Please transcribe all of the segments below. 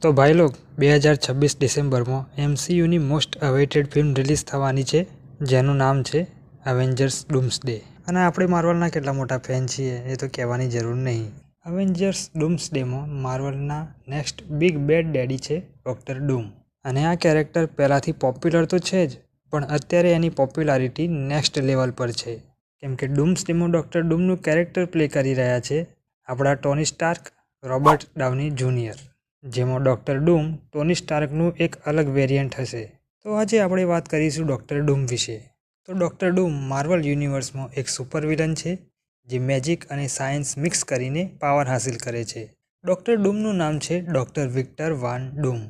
તો ભાઈ લોગ 2026 ડિસેમ્બરમાં એમસીયુની મોસ્ટ અવેઇટેડ ફિલ્મ રિલીઝ થવાની છે, જેનું નામ છે અવેન્જર્સ ડૂમ્સડે. અને આપણે માર્વલના કેટલા મોટા ફેન છીએ એ તો કહેવાની જરૂર નહીં. Avengers ડૂમ્સડેમાં માર્વલના next big bed daddy છે ડોક્ટર ડૂમ. અને આ કેરેક્ટર પહેલાંથી પોપ્યુલર તો છે જ, પણ અત્યારે એની પોપ્યુલારિટી નેક્સ્ટ લેવલ પર છે, કેમ કે ડૂમ્સડેમાં ડોક્ટર ડૂમનું કેરેક્ટર પ્લે કરી રહ્યા છે આપણા ટોની સ્ટાર્ક, રોબર્ટ ડાઉની જુનિયર, જેમાં ડોક્ટર ડૂમ ટોની સ્ટાર્કનું એક અલગ વેરિયન્ટ હશે. તો આજે આપણે વાત કરીશું ડોક્ટર ડૂમ વિશે. તો ડોક્ટર ડૂમ માર્વલ યુનિવર્સમાં એક સુપર વિલન છે જે મેજિક અને સાયન્સ મિક્સ કરીને પાવર હાંસિલ કરે છે. ડોક્ટર ડૂમનું નામ છે ડોક્ટર વિક્ટર વાન ડૂમ,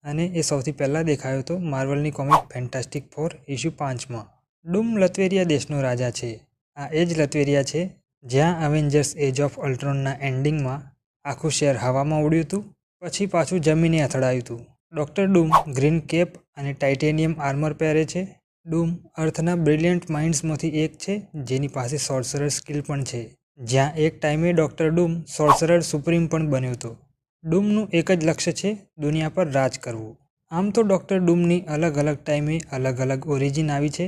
અને એ સૌથી પહેલાં દેખાયો હતો માર્વલની કોમિક ફેન્ટાસ્ટિક ફોર ઇશ્યુ 5માં. ડૂમ લતવેરિયા દેશનો રાજા છે. આ એ જ લતવેરિયા છે જ્યાં અવેન્જર્સ એજ ઓફ અલ્ટ્રોનના એન્ડિંગમાં આખું શહેર હવામાં ઉડ્યું હતું, પછી પાછું જમીને અથડાયું હતું. ડોક્ટર ડૂમ ગ્રીન કેપ અને ટાઇટેનિયમ આર્મર પહેરે છે. ડૂમ અર્થના બ્રિલિયન્ટ માઇન્ડ્સમાંથી એક છે જેની પાસે સોર્સરર સ્કિલ પણ છે, જ્યાં એક ટાઈમે ડોક્ટર ડૂમ સોર્સરર સુપ્રીમ પણ બન્યો હતો. ડૂમનું એક જ લક્ષ્ય છે દુનિયા પર રાજ કરવું. આમ તો ડોક્ટર ડૂમની અલગ અલગ ટાઈમે અલગ અલગ ઓરિજિન આવી છે,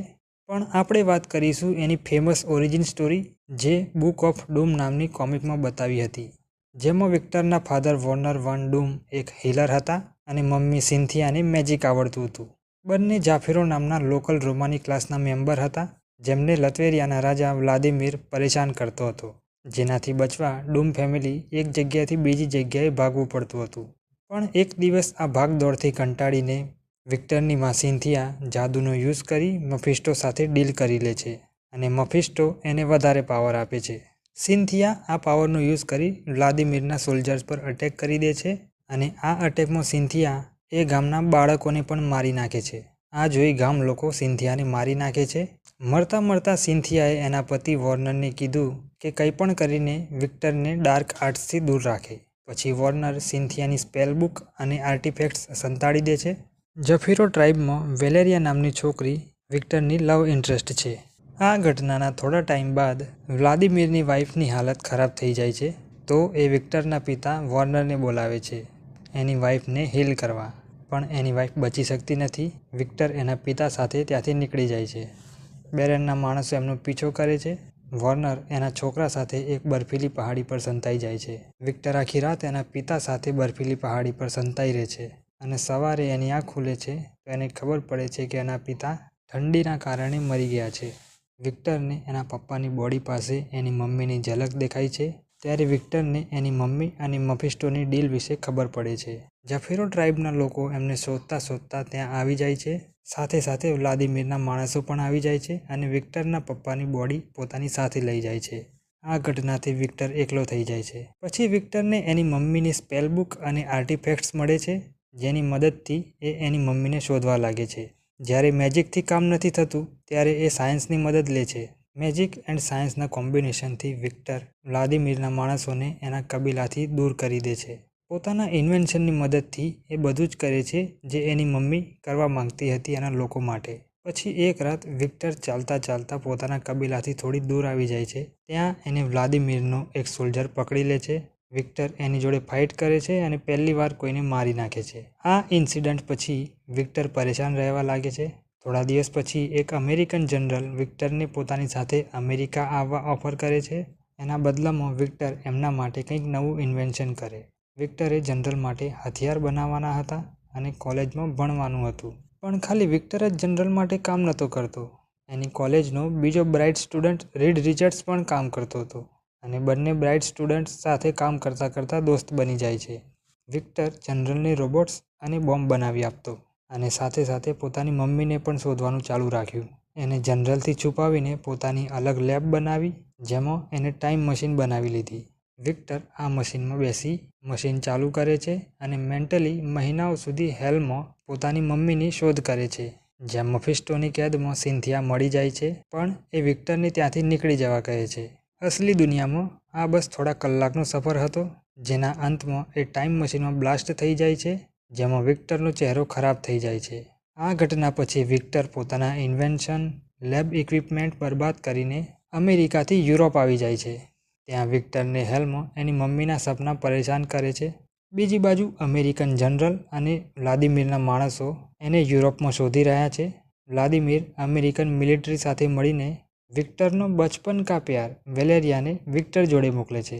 પણ આપણે વાત કરીશું એની ફેમસ ઓરિજિન સ્ટોરી જે બુક ઓફ ડૂમ નામની કોમિકમાં બતાવી હતી, જેમાં વિક્ટરના ફાધર વોર્નર વાન ડૂમ એક હીલર હતા અને મમ્મી સિન્થિયાને મેજિક આવડતું હતું. બંને જાફેરો નામના લોકલ રોમાની ક્લાસના મેમ્બર હતા, જેમને લતવેરિયાના રાજા વ્લાદિમીર પરેશાન કરતો હતો, જેનાથી બચવા ડૂમ ફેમિલી એક જગ્યાએથી બીજી જગ્યાએ ભાગવું પડતું હતું. પણ એક દિવસ આ ભાગદોડથી કંટાળીને વિક્ટરની માં સિન્થિયા જાદુનો યુઝ કરી મફિસ્ટો સાથે ડીલ કરી લે છે, અને મફિસ્ટો એને વધારે પાવર આપે છે. સિન્થિયા આ પાવરનો યુઝ કરી વ્લાદિમીરના સોલ્જર્સ પર અટેક કરી દે છે, અને આ અટેકમાં સિન્થિયા એ ગામના બાળકોને પણ મારી નાખે છે. આ જોઈ ગામ લોકો સિન્થિયાને મારી નાખે છે. મરતા મરતા સિન્થિયાએ એના પતિ વોર્નરને કીધું કે કંઈ પણ કરીને વિક્ટરને ડાર્ક આર્ટ્સથી દૂર રાખે. પછી વોર્નર સિન્થિયાની સ્પેલ બુક અને આર્ટિફેક્ટ્સ સંતાડી દે છે. જફીરો ટ્રાઇબમાં વેલેરિયા નામની છોકરી વિક્ટરની લવ ઇન્ટરેસ્ટ છે. આ ઘટનાના થોડા ટાઈમ બાદ વ્લાદિમીરની વાઇફની હાલત ખરાબ થઈ જાય છે, તો એ વિક્ટરના પિતા વોર્નરને બોલાવે છે એની વાઇફને હીલ કરવા, પણ એની વાઇફ બચી શકતી નથી. વિક્ટર એના પિતા સાથે ત્યાંથી નીકળી જાય છે. બેરનના માણસો એમનો પીછો કરે છે. વોર્નર એના છોકરા સાથે એક બર્ફીલી પહાડી પર સંતાઈ જાય છે. વિક્ટર આખી રાત એના પિતા સાથે બર્ફીલી પહાડી પર સંતાઈ રહે છે, અને સવારે એની આંખ ખુલે છે તો એને ખબર પડે છે કે એના પિતા ઠંડીના કારણે મરી ગયા છે. વિક્ટરને એના પપ્પાની બોડી પાસે એની મમ્મીની ઝલક દેખાય છે. ત્યારે વિક્ટરને એની મમ્મી અને મફિસ્ટોની ડીલ વિશે ખબર પડે છે. જાફેરો ટ્રાઇબના લોકો એમને શોધતા શોધતા ત્યાં આવી જાય છે. સાથે સાથે વ્લાદિમીરના માણસો પણ આવી જાય છે અને વિક્ટરના પપ્પાની બોડી પોતાની સાથે લઈ જાય છે. આ ઘટનાથી વિક્ટર એકલો થઈ જાય છે. પછી વિક્ટરને એની મમ્મીની સ્પેલ બુક અને આર્ટિફેક્ટ્સ મળે છે, જેની મદદથી એ એની મમ્મીને શોધવા લાગે છે. જ્યારે મેજિકથી કામ નથી થતું ત્યારે એ સાયન્સની મદદ લે છે. મેજિક એન્ડ સાયન્સના કોમ્બિનેશનથી વિક્ટર વ્લાદિમીરના માણસોને એના કબીલાથી દૂર કરી દે છે. પોતાના ઇન્વેન્શનની મદદથી એ બધું જ કરે છે જે એની મમ્મી કરવા માંગતી હતી એના લોકો માટે. પછી એક રાત વિક્ટર ચાલતા ચાલતા પોતાના કબીલાથી થોડી દૂર આવી જાય છે. ત્યાં એને વ્લાદિમીરનો એક સોલ્જર પકડી લે છે. વિક્ટર એની જોડે ફાઇટ કરે છે અને પહેલી વાર કોઈને મારી નાખે છે. આ ઇન્સિડન્ટ પછી વિક્ટર પરેશાન રહેવા લાગે છે. થોડા દિવસ પછી એક અમેરિકન જનરલ વિક્ટરને પોતાની સાથે અમેરિકા આવવા ઓફર કરે છે. એના બદલામાં વિક્ટર એમના માટે કંઈક નવું ઇન્વેન્શન કરે. વિક્ટરે જનરલ માટે હથિયાર બનાવવાના હતા અને કોલેજમાં ભણવાનું હતું. પણ ખાલી વિક્ટર જ જનરલ માટે કામ નહોતો કરતો. એની કોલેજનો બીજો બ્રાઇટ સ્ટુડન્ટ રીડ રિચર્ડ્સ પણ કામ કરતો હતો, અને બંને બ્રાઇટ સ્ટુડન્ટ્સ સાથે કામ કરતાં કરતાં દોસ્ત બની જાય છે. વિક્ટર જનરલને રોબોટ્સ અને બોમ્બ બનાવી આપતો, અને સાથે સાથે પોતાની મમ્મીને પણ શોધવાનું ચાલુ રાખ્યું. એને જનરલથી છુપાવીને પોતાની અલગ લેબ બનાવી, જેમાં એને ટાઈમ મશીન બનાવી લીધી. વિક્ટર આ મશીનમાં બેસી મશીન ચાલુ કરે છે અને મેન્ટલી મહિનાઓ સુધી હેલમાં પોતાની મમ્મીની શોધ કરે છે, જ્યાં મફિસ્ટોની કેદમાં સિન્થિયા મળી જાય છે, પણ એ વિક્ટરને ત્યાંથી નીકળી જવા કહે છે. અસલી દુનિયામાં આ બસ થોડા કલાકનો સફર હતો, જેના અંતમાં એ ટાઈમ મશીનમાં બ્લાસ્ટ થઈ જાય છે, જેમાં વિક્ટરનો ચહેરો ખરાબ થઈ જાય છે. આ ઘટના પછી વિક્ટર પોતાના ઇન્વેન્શન, લેબ ઇક્વિપમેન્ટ બરબાદ કરીને અમેરિકાથી યુરોપ આવી જાય છે. ત્યાં વિક્ટરને હેલમાં એની મમ્મીના સપના પરેશાન કરે છે. બીજી બાજુ અમેરિકન જનરલ અને વ્લાદિમીરના માણસો એને યુરોપમાં શોધી રહ્યા છે. વ્લાદિમીર અમેરિકન મિલિટરી સાથે મળીને વિક્ટરનો બચપન કા પ્યાર વેલેરિયાને વિક્ટર જોડે મોકલે છે.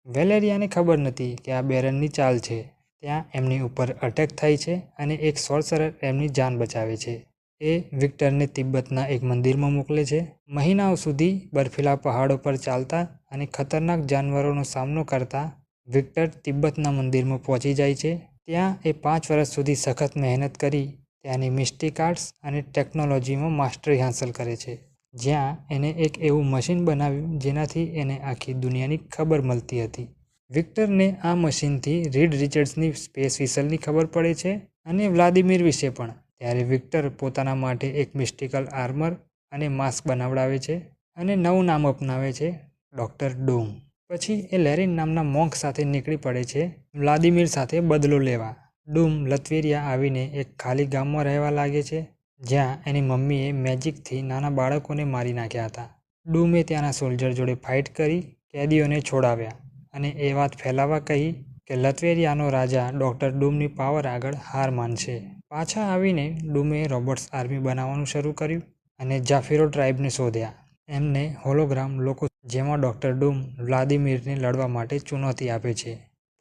વેલેરિયાને ખબર નથી કે આ બેરનની ચાલ છે. ત્યાં એમની ઉપર અટેક થાય છે અને એક સોર્સરર એમની જાન બચાવે છે. એ વિક્ટરને તિબ્બતના એક મંદિરમાં મોકલે છે. મહિનાઓ સુધી બર્ફીલા પહાડો પર ચાલતા અને ખતરનાક જાનવરોનો સામનો કરતા વિક્ટર તિબ્બતના મંદિરમાં પહોંચી જાય છે. ત્યાં એ 5 વર્ષ સુધી સખત મહેનત કરી ત્યાંની મિસ્ટિક આર્ટ્સ અને ટેકનોલોજીમાં માસ્ટરી હાંસલ કરે છે. જ્યાં એને એક એવું મશીન બનાવ્યું જેનાથી એને આખી દુનિયાની ખબર મળતી હતી. વિક્ટરને આ મશીનથી રીડ રિચર્ડ્સની સ્પેસ વિસલની ખબર પડે છે અને વ્લાદિમીર વિશે પણ. ત્યારે વિક્ટર પોતાના માટે એક મિસ્ટિકલ આર્મર અને માસ્ક બનાવડાવે છે અને નવું નામ અપનાવે છે, ડૉક્ટર ડૂમ. પછી એ લેરિન નામના મોન્ક સાથે નીકળી પડે છે વ્લાદિમીર સાથે બદલો લેવા. ડૂમ લથવેરિયા આવીને એક ખાલી ગામમાં રહેવા લાગે છે જ્યાં એની મમ્મીએ મેજિકથી નાના બાળકોને મારી નાખ્યા હતા. ડૂમે ત્યાંના સોલ્જર જોડે ફાઇટ કરી કેદીઓને છોડાવ્યા અને એ વાત ફેલાવવા કહી કે લથવેરિયાનો રાજા ડૉક્ટર ડૂમની પાવર આગળ હાર માનશે. પાછા આવીને ડૂમે રોબોટ્સ આર્મી બનાવવાનું શરૂ કર્યું અને જાફીરો ટ્રાઇબને શોધ્યા. એમને હોલોગ્રામ લોકો જેમાં ડૉક્ટર ડૂમ વ્લાદિમીરને લડવા માટે ચુનૌતી આપે છે.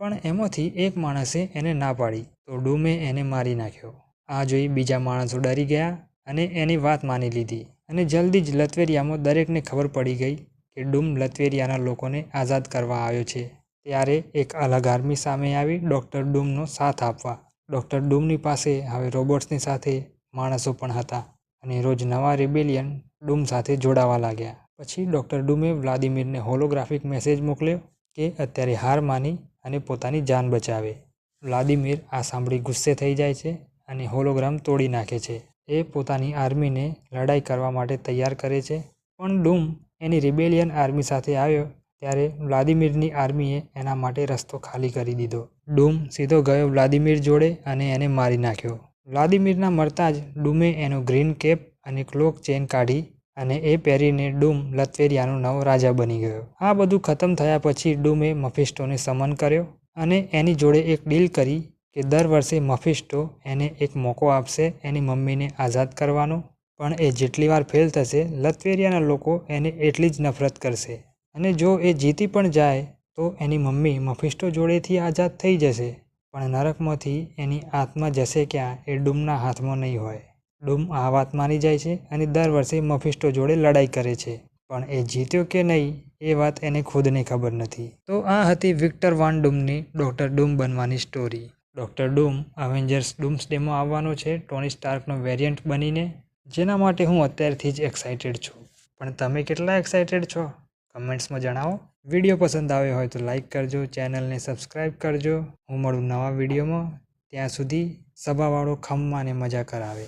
પણ એમાંથી એક માણસે એને ના પાડી તો ડૂમે એને મારી નાખ્યો. આ જોઈ બીજા માણસો ડરી ગયા અને એની વાત માની લીધી અને જલ્દી જ લથવેરિયામાં દરેકને ખબર પડી ગઈ કે ડૂમ લથવેરિયાના લોકોને આઝાદ કરવા આવ્યો છે. ત્યારે એક અલગ આર્મી સામે આવી ડૉક્ટર ડૂમનો સાથ આપવા. ડૉક્ટર ડૂમની પાસે હવે રોબોટ્સની સાથે માણસો પણ હતા અને રોજ નવા રિબેલિયન ડૂમ સાથે જોડાવા લાગ્યા. પછી ડૉક્ટર ડૂમે વ્લાદિમીરને હોલોગ્રાફિક મેસેજ મોકલ્યો કે અત્યારે હાર માની અને પોતાની જાન બચાવે. વ્લાદિમીર આ સાંભળી ગુસ્સે થઈ જાય છે અને હોલોગ્રામ તોડી નાખે છે. એ પોતાની આર્મીને લડાઈ કરવા માટે તૈયાર કરે છે. પણ ડૂમ એની રિબેલિયન આર્મી સાથે આવ્યો ત્યારે વ્લાદિમીરની આર્મીએ એના માટે રસ્તો ખાલી કરી દીધો. ડૂમ સીધો ગયો વ્લાદિમીર જોડે અને એને મારી નાખ્યો. વ્લાદિમીરના મરતા જ ડૂમે એનો ગ્રીન કેપ અને ક્લોક ચેન કાઢી અને એ પહેરીને ડૂમ લથવેરિયાનો નવો રાજા બની ગયો. આ બધું ખતમ થયા પછી ડૂમે મફિસ્ટોને સમન કર્યો અને એની જોડે એક ડીલ કરી કે દર વર્ષે મફિસ્ટો એને એક મોકો આપશે એની મમ્મીને આઝાદ કરવાનો. પણ એ જેટલી વાર ફેલ થશે લથવેરિયાના લોકો એને એટલી જ નફરત કરશે અને જો એ જીતી પણ જાય તો એની મમ્મી મફિસ્ટો જોડેથી આઝાદ થઈ જશે પણ નરકમાંથી એની આત્મા જશે ક્યાં એ ડૂમના હાથમાં નહીં હોય. ડૂમ આ વાત માની જાય છે અને દર વર્ષે મફિસ્ટો જોડે લડાઈ કરે છે. પણ એ જીત્યો કે નહીં એ વાત એને ખુદને ખબર નથી. તો આ હતી વિક્ટર વાન ડૂમની ડૉક્ટર ડૂમ બનવાની સ્ટોરી. ડૉક્ટર ડૂમ અવેન્જર્સ ડૂમ્સડેમાં આવવાનો છે ટોની સ્ટાર્કનો વેરિયન્ટ બનીને, જેના માટે હું અત્યારથી જ એક્સાઇટેડ છું. પણ તમે કેટલા એક્સાઇટેડ છો? કમેન્ટ્સમાં જણાવો. વિડીયો પસંદ આવ્યો હોય તો લાઇક કરજો, ચેનલને સબસ્ક્રાઈબ કરજો. હું મળું નવા વિડીયોમાં. ત્યાં સુધી સભાવાળો ખમ્માને મજા કરાવે.